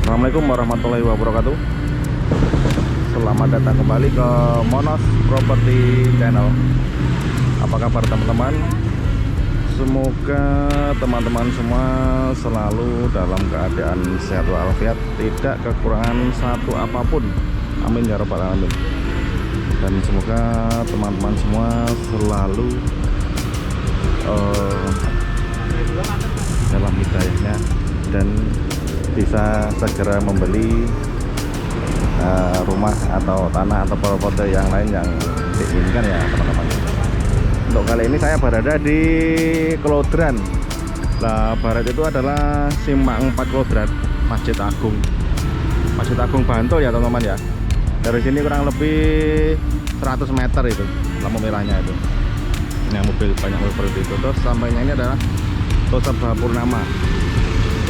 Assalamualaikum warahmatullahi wabarakatuh. Selamat datang kembali ke Monos Property Channel. Apa kabar teman-teman? Semoga teman-teman semua selalu dalam keadaan sehat walafiat, tidak kekurangan satu apapun. Amin ya rabbal alamin. Dan semoga teman-teman semua selalu dalam hidayahnya dan bisa segera membeli rumah atau tanah atau properti yang lain yang diinginkan ya teman-teman. Untuk kali ini saya berada di Kelodran. Nah, barat itu adalah Simpang 4 Kelodran, Masjid Agung Bantul ya teman-teman ya. Dari sini kurang lebih 100 meter itu lampu merahnya itu. Nah, banyak mobil seperti itu. Terus sampingnya ini adalah Tosa Purnama,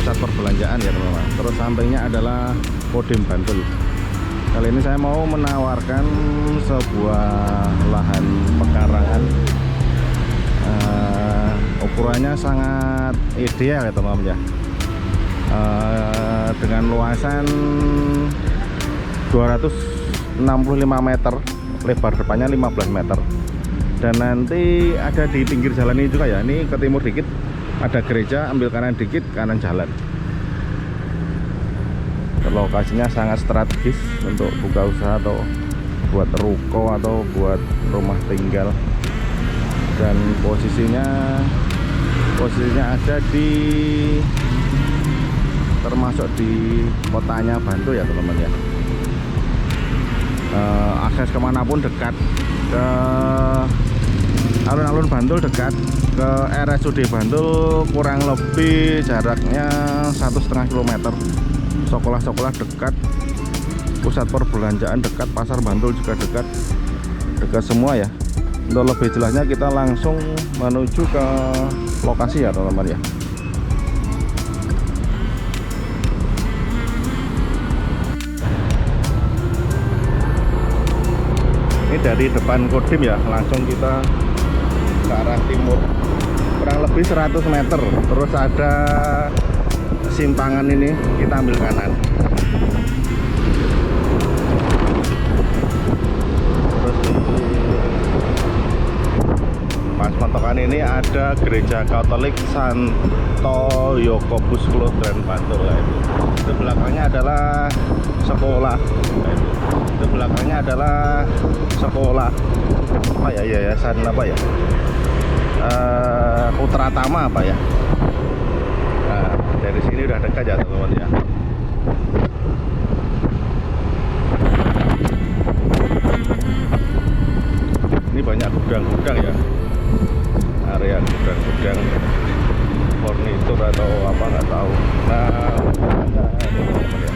pusat perbelanjaan ya teman-teman. Terus sampingnya adalah Kodim Bantul. Kali ini saya mau menawarkan sebuah lahan pekarangan, ukurannya sangat ideal ya teman-teman ya, dengan luasan 265 meter, lebar depannya 15 meter, dan nanti ada di pinggir jalan ini juga ya. Ini ke timur dikit ada gereja, ambil kanan dikit, kanan jalan. Lokasinya sangat strategis untuk buka usaha atau buat ruko atau buat rumah tinggal. Dan posisinya ada di termasuk di kotanya Bantul ya teman-teman ya. Akses kemanapun dekat, ke alun-alun Bantul dekat, ke RSUD Bantul kurang lebih jaraknya 1,5 km. Sekolah-sekolah dekat, pusat perbelanjaan dekat, pasar Bantul juga dekat semua ya. Untuk lebih jelasnya kita langsung menuju ke lokasi ya teman-teman ya. Ini dari depan Kodim ya, langsung kita ke arah timur kurang lebih 100 meter. Terus ada simpangan ini, kita ambil kanan. Terus pas mentokan ini ada gereja Katolik Santo Yakobus Kelodran Bantul ya. Itu belakangnya adalah sekolah. Itu belakangnya adalah sekolah apa ya, yayasan apa ya, Putra Tama apa ya. Nah, dari sini udah dekat ya teman-teman ya. Ini banyak gudang-gudang ya, area gudang-gudang furnitur atau apa nggak tahu. Nah, ini teman-teman ya.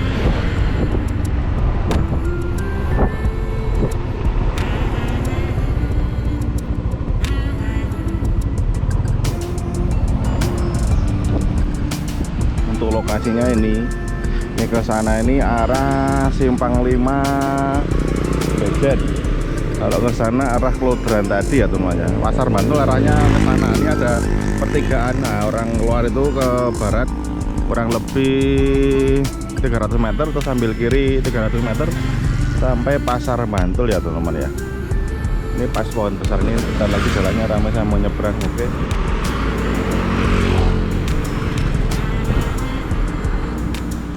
Untuk lokasinya ini ke sana ini arah Simpang 5 Beden. Kalau ke sana arah Kelodran tadi ya teman-teman ya. Pasar Bantul arahnya ke sana. Ini ada pertigaan. Nah, orang keluar itu ke barat kurang lebih 300 meter, terus ambil kiri 300 meter sampai Pasar Bantul ya teman-teman ya. Ini pas pohon besar ini, bentar lagi jalannya ramai, saya mau nyebrang. Oke.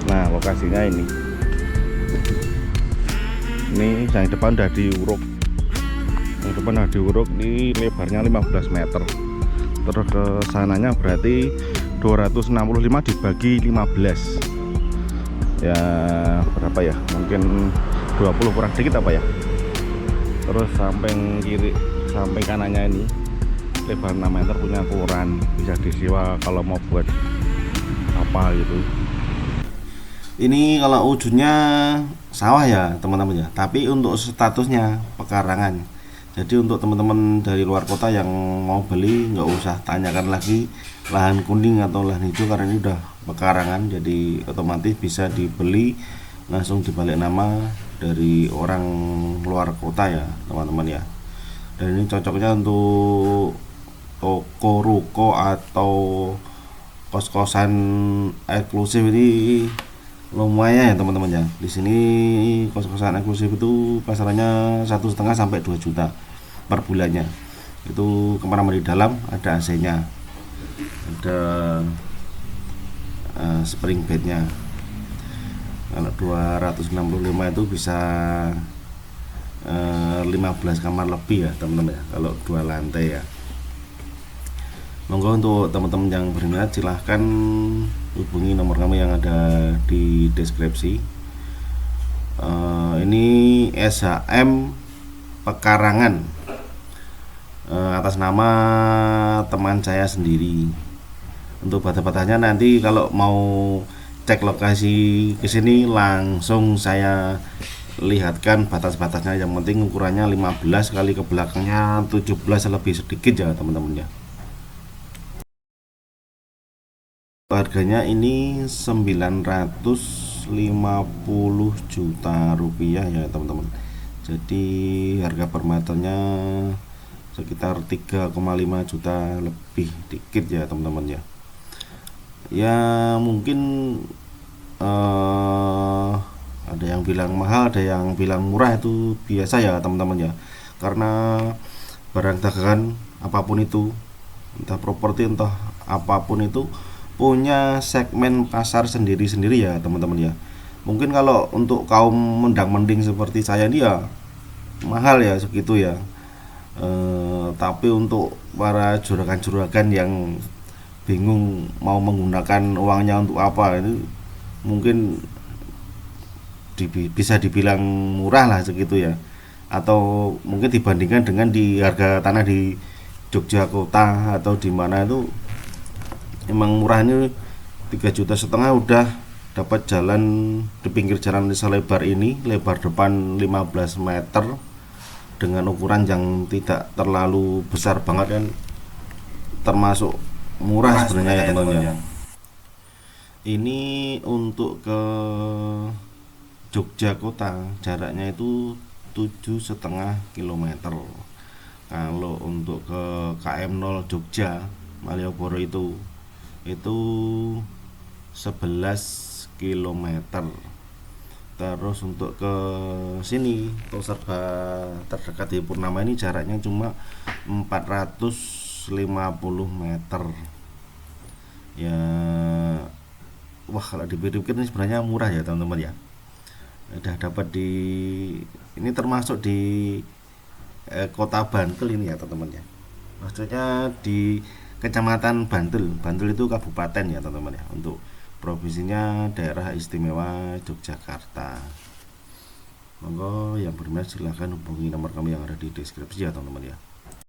Nah, lokasinya ini yang depan udah diuruk. Yang depan udah diuruk, ini lebarnya 15 meter. Terus ke sananya berarti 265 dibagi 15. Ya, berapa ya? Mungkin 20 kurang dikit apa ya? Terus samping kiri, samping kanannya ini lebar 6 meter, punya ukuran, bisa disewa kalau mau buat apa gitu. Ini kalau ujungnya sawah ya teman-teman ya, tapi untuk statusnya pekarangan. Jadi untuk teman-teman dari luar kota yang mau beli, nggak usah tanyakan lagi lahan kuning atau lahan hijau, karena ini udah pekarangan. Jadi otomatis bisa dibeli langsung dibalik nama dari orang luar kota ya teman-teman ya. Dan ini cocoknya untuk toko ruko atau kos-kosan eksklusif. Ini lumayan ya teman-teman ya. Di sini kos-kosan eksklusif itu pasarannya 1,5 sampai 2 juta per bulannya. Itu kamar mandi dalam, ada AC-nya, ada spring bednya. Kalau 265 itu bisa 15 kamar lebih ya teman-teman ya, kalau 2 lantai ya. Monggo untuk teman-teman yang berminat silahkan hubungi nomor kami yang ada di deskripsi. Ini SHM Pekarangan, atas nama teman saya sendiri. Untuk batas-batasnya nanti kalau mau cek lokasi ke sini langsung saya lihatkan batas-batasnya. Yang penting ukurannya 15 kali ke belakangnya 17 lebih sedikit ya teman-teman ya. Harganya ini 950 juta rupiah ya teman-teman. Jadi harga per meternya sekitar 3,5 juta lebih dikit ya teman-teman ya. Ya mungkin ada yang bilang mahal, ada yang bilang murah, itu biasa ya teman-teman ya. Karena barang dagangan apapun itu, entah properti entah apapun itu, punya segmen pasar sendiri-sendiri ya teman-teman ya. Mungkin kalau untuk kaum mendang-mending seperti saya ini ya mahal ya segitu ya. Tapi untuk para juragan-juragan yang bingung mau menggunakan uangnya untuk apa, itu mungkin bisa dibilang murah lah segitu ya. Atau mungkin dibandingkan dengan di harga tanah di Jogja kota atau di mana itu emang murah. Ini 3,5 juta udah dapat jalan di pinggir jalan selebar ini, lebar depan 15 meter dengan ukuran yang tidak terlalu besar banget kan, termasuk murah sebenarnya ya teman-teman. Ini untuk ke Jogja kota jaraknya itu 7,5 kilometer. Kalau untuk ke KM 0 Jogja Malioboro itu 11 kilometer. Terus untuk ke sini tol serba terdekat di Purnama ini jaraknya cuma 450 meter ya. Wah, kalau dipikir-pikir ini sebenarnya murah ya teman-teman ya. Udah dapat di ini, termasuk di kota Bantul ini ya teman-teman ya. Maksudnya di Kecamatan Bantul. Bantul itu kabupaten ya teman-teman ya. Untuk provinsinya Daerah Istimewa Yogyakarta. Monggo yang berminat silahkan hubungi nomor kami yang ada di deskripsi ya teman-teman ya.